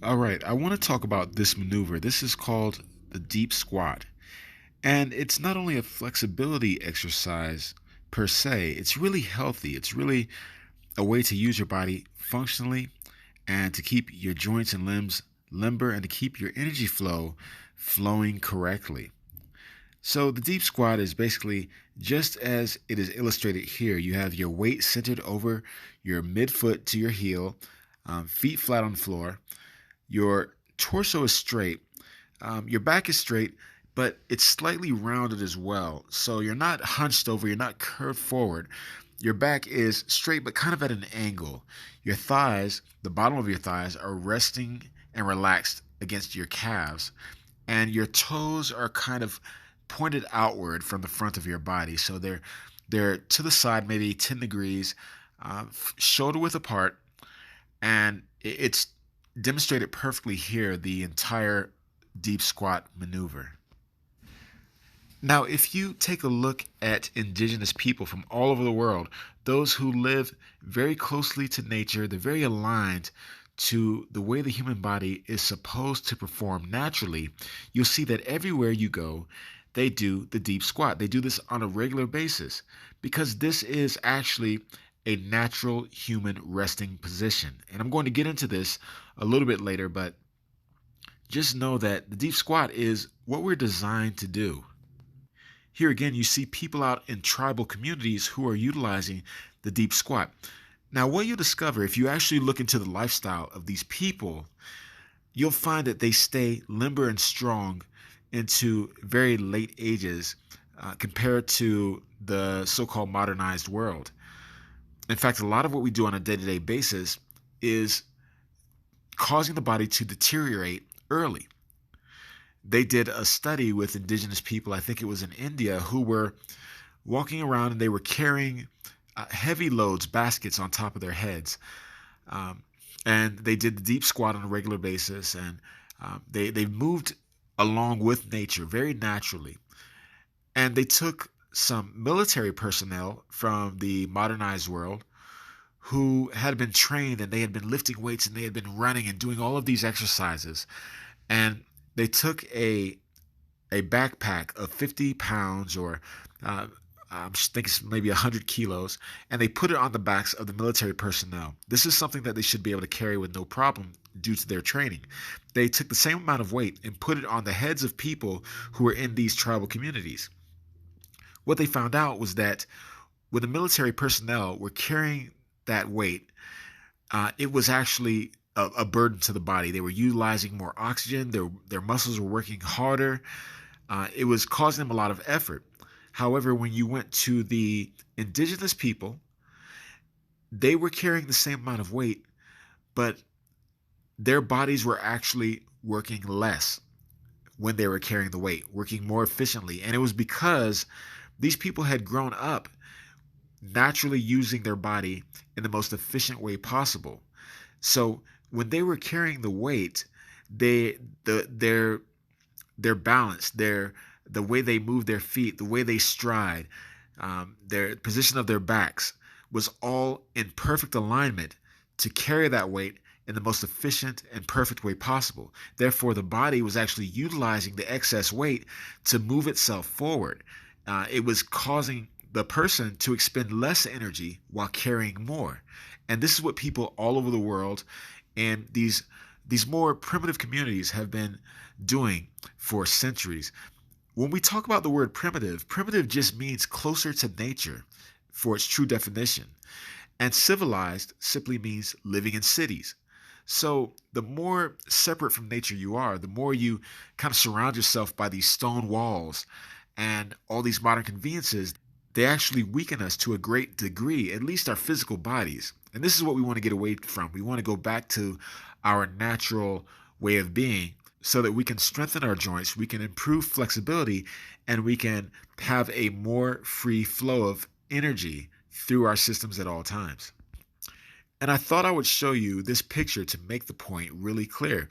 All right, I want to talk about this maneuver. This is called the deep squat. And it's not only a flexibility exercise per se, it's really healthy. It's really a way to use your body functionally and to keep your joints and limbs limber and to keep your energy flow flowing correctly. So, the deep squat is basically just as it is illustrated here. You have your weight centered over your midfoot to your heel, feet flat on the floor. Your torso is straight. Your back is straight, but it's slightly rounded as well. So you're not hunched over, you're not curved forward. Your back is straight, but kind of at an angle. Your thighs, the bottom of your thighs, are resting and relaxed against your calves. And your toes are kind of pointed outward from the front of your body. So they're to the side, maybe 10 degrees, shoulder width apart, and it's demonstrated perfectly here, the entire deep squat maneuver. Now, if you take a look at indigenous people from all over the world, those who live very closely to nature, they're very aligned to the way the human body is supposed to perform naturally, you'll see that everywhere you go, they do the deep squat. They do this on a regular basis because this is actually a natural human resting position. And I'm going to get into this a little bit later, but just know that the deep squat is what we're designed to do. Here again, you see people out in tribal communities who are utilizing the deep squat. Now, what you'll discover if you actually look into the lifestyle of these people, you'll find that they stay limber and strong into very late ages compared to the so-called modernized world. In fact, a lot of what we do on a day-to-day basis is causing the body to deteriorate early. They did a study with indigenous people, I think it was in India, who were walking around and they were carrying heavy loads, baskets on top of their heads. And they did the deep squat on a regular basis, and they moved along with nature very naturally. And they took some military personnel from the modernized world who had been trained and they had been lifting weights and they had been running and doing all of these exercises. And they took a backpack of 50 pounds or I think it's maybe 100 kilos, and they put it on the backs of the military personnel. This is something that they should be able to carry with no problem due to their training. They took the same amount of weight and put it on the heads of people who were in these tribal communities. What they found out was that when the military personnel were carrying that weight, it was actually a burden to the body. They were utilizing more oxygen. Their muscles were working harder. It was causing them a lot of effort. However, when you went to the indigenous people, they were carrying the same amount of weight, but their bodies were actually working less when they were carrying the weight, working more efficiently. And it was because these people had grown up naturally using their body in the most efficient way possible. So when they were carrying the weight, their balance, the way they move their feet, the way they stride, their position of their backs was all in perfect alignment to carry that weight in the most efficient and perfect way possible. Therefore, the body was actually utilizing the excess weight to move itself forward. It was causing the person to expend less energy while carrying more. And this is what people all over the world and these more primitive communities have been doing for centuries. When we talk about the word primitive, primitive just means closer to nature for its true definition. And civilized simply means living in cities. So the more separate from nature you are, the more you kind of surround yourself by these stone walls and all these modern conveniences, they actually weaken us to a great degree, at least our physical bodies. And this is what we want to get away from. We want to go back to our natural way of being so that we can strengthen our joints, we can improve flexibility, and we can have a more free flow of energy through our systems at all times. And I thought I would show you this picture to make the point really clear.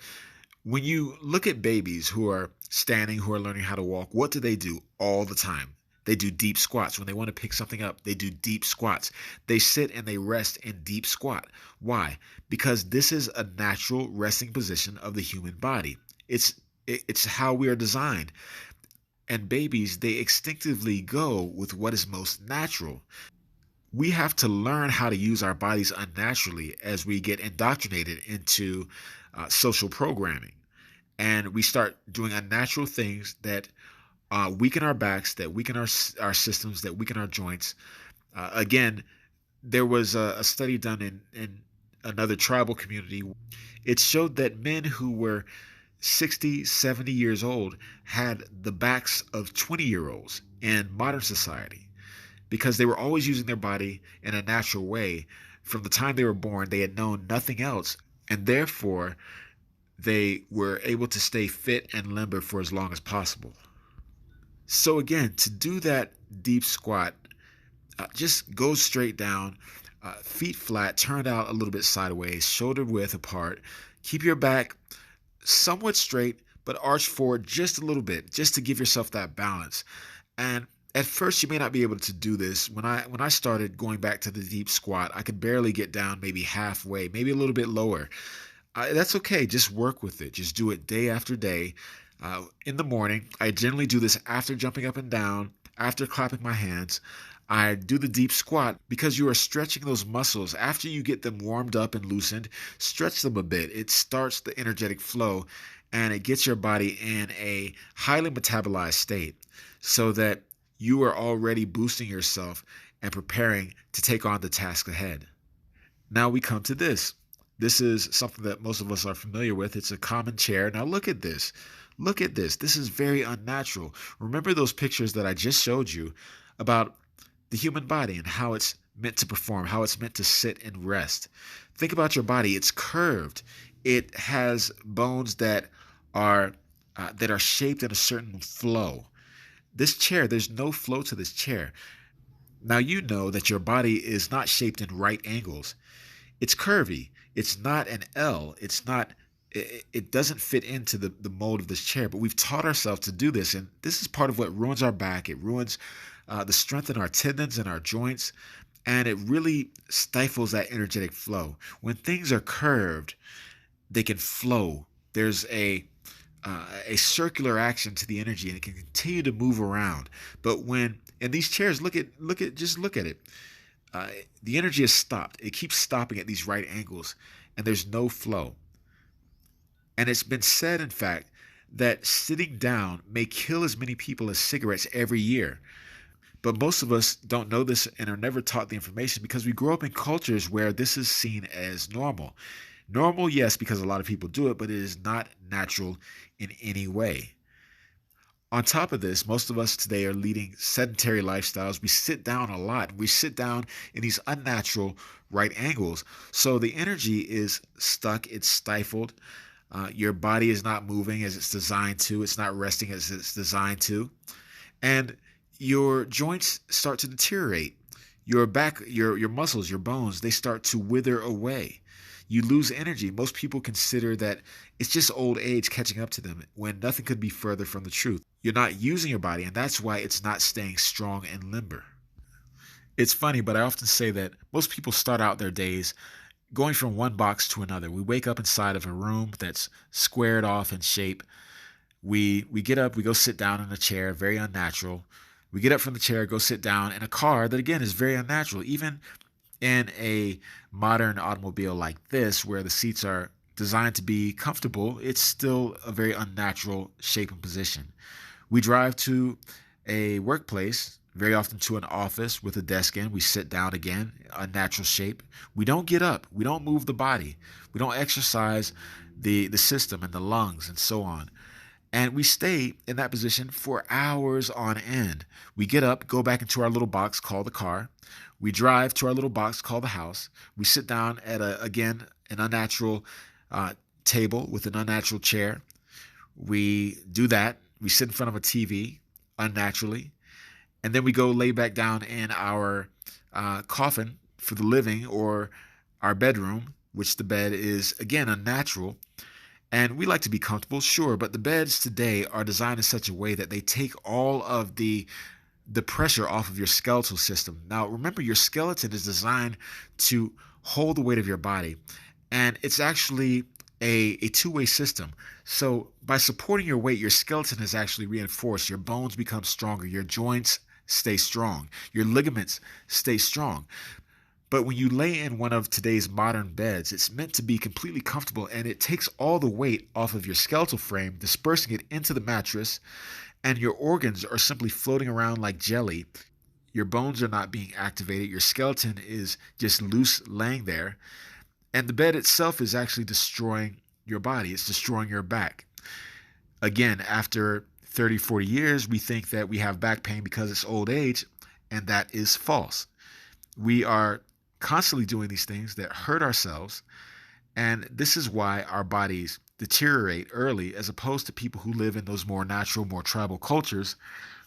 When you look at babies who are standing, who are learning how to walk, what do they do all the time? They do deep squats. When they want to pick something up, they do deep squats. They sit and they rest in deep squat. Why? Because this is a natural resting position of the human body. It's how we are designed. And babies, they instinctively go with what is most natural. We have to learn how to use our bodies unnaturally as we get indoctrinated into social programming. And we start doing unnatural things that weaken our backs, that weaken our systems, that weaken our joints. Again, there was a study done in another tribal community. It showed that men who were 60, 70 years old had the backs of 20-year-olds in modern society because they were always using their body in a natural way. From the time they were born, they had known nothing else, and therefore they were able to stay fit and limber for as long as possible. So again, to do that deep squat, just go straight down, feet flat, turned out a little bit sideways, shoulder width apart. Keep your back somewhat straight, but arch forward just a little bit, just to give yourself that balance. And at first, you may not be able to do this. When I started going back to the deep squat, I could barely get down maybe halfway, maybe a little bit lower. That's okay. Just work with it. Just do it day after day. In the morning, I generally do this after jumping up and down, after clapping my hands. I do the deep squat because you are stretching those muscles. After you get them warmed up and loosened, stretch them a bit. It starts the energetic flow and it gets your body in a highly metabolized state so that you are already boosting yourself and preparing to take on the task ahead. Now we come to this. This is something that most of us are familiar with. It's a common chair. Now look at this. Look at this. This is very unnatural. Remember those pictures that I just showed you about the human body and how it's meant to perform, how it's meant to sit and rest. Think about your body. It's curved. It has bones that are shaped in a certain flow. This chair, there's no flow to this chair. Now you know that your body is not shaped in right angles. It's curvy. It's not an L. It doesn't fit into the mold of this chair, but we've taught ourselves to do this. And this is part of what ruins our back. It ruins the strength in our tendons and our joints. And it really stifles that energetic flow. When things are curved, they can flow. There's a circular action to the energy, and it can continue to move around. But when in these chairs, look at it. The energy is stopped. It keeps stopping at these right angles, and there's no flow. And it's been said, in fact, that sitting down may kill as many people as cigarettes every year. But most of us don't know this and are never taught the information because we grow up in cultures where this is seen as normal. Normal, yes, because a lot of people do it, but it is not natural in any way. On top of this, most of us today are leading sedentary lifestyles. We sit down a lot. We sit down in these unnatural right angles. So the energy is stuck, it's stifled. Your body is not moving as it's designed to. It's not resting as it's designed to. And your joints start to deteriorate. Your back, your muscles, your bones, they start to wither away. You lose energy. Most people consider that it's just old age catching up to them when nothing could be further from the truth. You're not using your body, and that's why it's not staying strong and limber. It's funny, but I often say that most people start out their days going from one box to another. We wake up inside of a room that's squared off in shape. We get up, we go sit down in a chair, very unnatural. We get up from the chair, go sit down in a car that, again, is very unnatural. Even in a modern automobile like this, where the seats are designed to be comfortable, it's still a very unnatural shape and position. We drive to a workplace, very often to an office with a desk in. We sit down again, unnatural shape. We don't get up. We don't move the body. We don't exercise the system and the lungs and so on. And we stay in that position for hours on end. We get up, go back into our little box called the car. We drive to our little box called the house. We sit down at, an unnatural table with an unnatural chair. We do that. We sit in front of a TV unnaturally. And then we go lay back down in our coffin for the living or our bedroom, which the bed is, again, unnatural. And we like to be comfortable, sure, but the beds today are designed in such a way that they take all of the the pressure off of your skeletal system. Now, remember, your skeleton is designed to hold the weight of your body, and it's actually a two-way system. So by supporting your weight, your skeleton is actually reinforced. Your bones become stronger. Your joints stay strong. Your ligaments stay strong. But when you lay in one of today's modern beds, it's meant to be completely comfortable, and it takes all the weight off of your skeletal frame, dispersing it into the mattress, and your organs are simply floating around like jelly. Your bones are not being activated. Your skeleton is just loose laying there. And the bed itself is actually destroying your body. It's destroying your back. Again, after 30, 40 years, we think that we have back pain because it's old age, and that is false. We are constantly doing these things that hurt ourselves, and this is why our bodies deteriorate early, as opposed to people who live in those more natural, more tribal cultures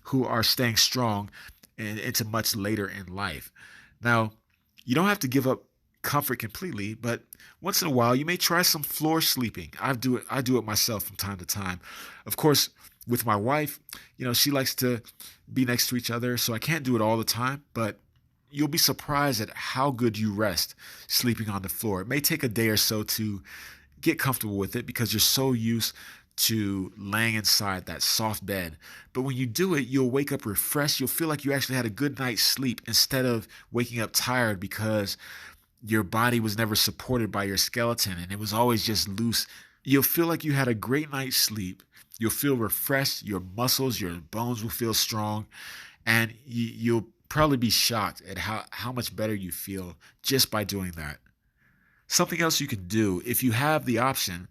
who are staying strong and into much later in life. Now, you don't have to give up comfort completely, but once in a while you may try some floor sleeping. I do it myself from time to time. Of course, with my wife, she likes to be next to each other, so I can't do it all the time, but you'll be surprised at how good you rest sleeping on the floor. It may take a day or so to get comfortable with it because you're so used to laying inside that soft bed. But when you do it, you'll wake up refreshed. You'll feel like you actually had a good night's sleep instead of waking up tired because your body was never supported by your skeleton and it was always just loose. You'll feel like you had a great night's sleep. You'll feel refreshed. Your muscles, your bones will feel strong. And you'll probably be shocked at how much better you feel just by doing that. Something else you can do if you have the option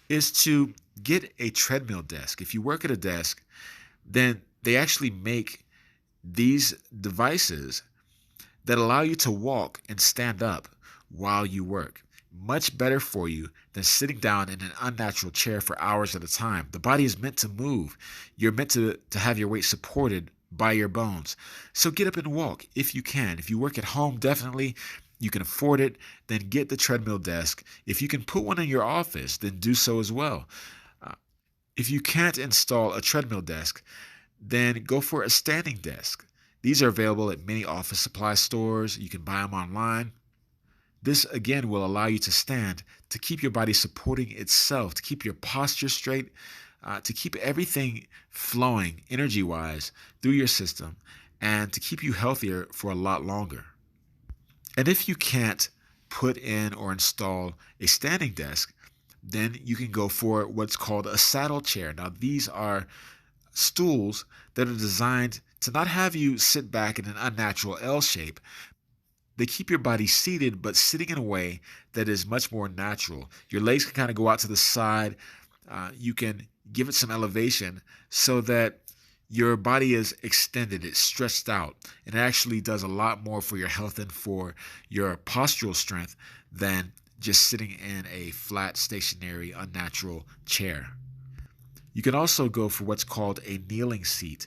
is to get a treadmill desk. If you work at a desk, then they actually make these devices that allow you to walk and stand up while you work. Much better for you than sitting down in an unnatural chair for hours at a time. The body is meant to move. You're meant to have your weight supported by your bones. So get up and walk if you can. If you work at home, definitely you can afford it, then get the treadmill desk. If you can put one in your office, then do so as well. If you can't install a treadmill desk, then go for a standing desk. These are available at many office supply stores. You can buy them online. This again will allow you to stand, to keep your body supporting itself, to keep your posture straight, to keep everything flowing energy-wise through your system, and to keep you healthier for a lot longer. And if you can't put in or install a standing desk, then you can go for what's called a saddle chair. Now, these are stools that are designed to not have you sit back in an unnatural L shape. They keep your body seated, but sitting in a way that is much more natural. Your legs can kind of go out to the side. You can give it some elevation so that your body is extended, it's stretched out, and it actually does a lot more for your health and for your postural strength than just sitting in a flat, stationary, unnatural chair. You can also go for what's called a kneeling seat.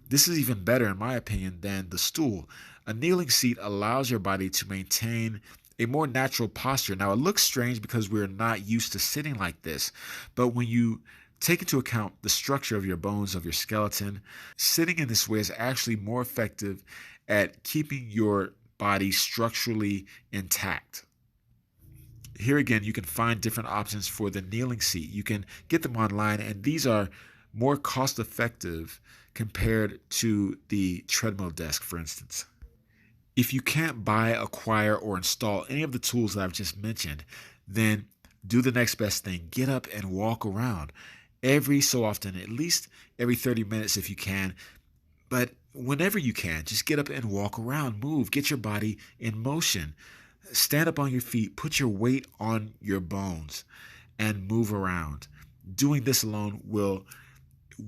This is even better, in my opinion, than the stool. A kneeling seat allows your body to maintain a more natural posture. Now, it looks strange because we're not used to sitting like this, but when you take into account the structure of your bones, of your skeleton, sitting in this way is actually more effective at keeping your body structurally intact. Here again, you can find different options for the kneeling seat. You can get them online, and these are more cost effective compared to the treadmill desk, for instance. If you can't buy, acquire, or install any of the tools that I've just mentioned, then do the next best thing. Get up and walk around every so often, at least every 30 minutes if you can. But whenever you can, just get up and walk around, move, get your body in motion. Stand up on your feet, put your weight on your bones, and move around. Doing this alone will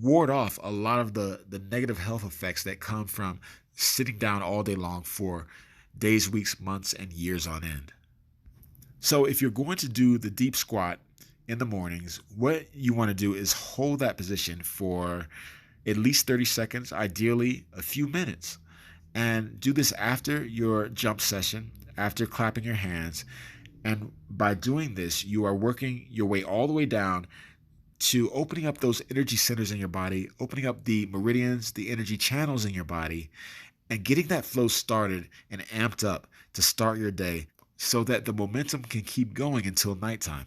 ward off a lot of the negative health effects that come from sitting down all day long for days, weeks, months, and years on end. So if you're going to do the deep squat in the mornings, what you want to do is hold that position for at least 30 seconds, ideally a few minutes. And do this after your jump session, after clapping your hands. And by doing this, you are working your way all the way down to opening up those energy centers in your body, opening up the meridians, the energy channels in your body, and getting that flow started and amped up to start your day so that the momentum can keep going until nighttime.